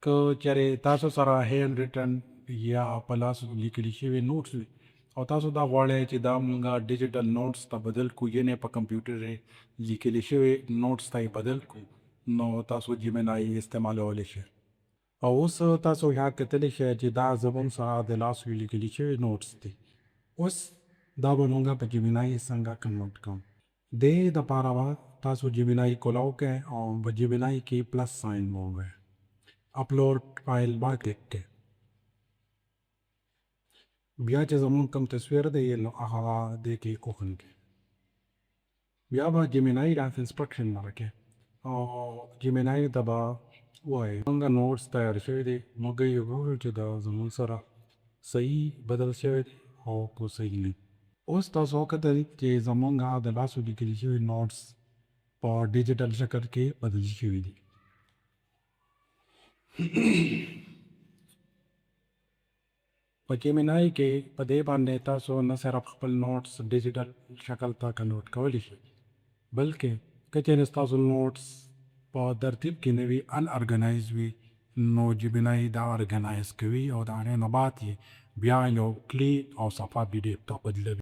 که چېرې تاسو سره هینډ ریټن یا په لاس لیکلي شوي نوټس وي او تاسو دا غواړئ چې دا مونږه ډیجیټل نوټس ته بدل کړو یعنې په کمپیوټر لیکلي شوي نوټس ته یې بدل کړو نو تاسو جمنای استعمالولی شئ. او اوس تاسو یا کتلی شئ چې دا زموږ سره د لاس لیکلي شوي نوټس دي. اوس دا به مونږه په جمنای څنګه کنورټ کوو. دې دپاره به تاسو جمنای کولاو کئ او په جمنای کې پلس ساین به ووهئ. اپلوډ فایل با کلیک کړئ. بیا چې زموږ کوم تصویر دی نو هغه دې کې وښندئ. بیا به جمنای راته انسټرکشن راکړي او جمنای ته به ووایئ موږ نوټس تیار شوي دي، موږ یې وګورو چې دا زموږ سره صحیح بدل شوی دی او که صحیح نه. اوس تاسو وکتل چې زموږ د لاسو لیکلي شوي نوټس په ډیجیټل شکل کې بدل شوي دي. په جمنای کې په دې باندې تاسو نه صرف خپل نوټس ډیجیټل شکل ته کنورټ کولی شئ بلکې که چېرې ستاسو نوټس په ترتیب کې نه وي ان ارګنایز وي نو جمنای دا ارګنایز کوي او د هغې نه بعد یې بیا یو کلین او صفا پی ډي اف ته بدلوي.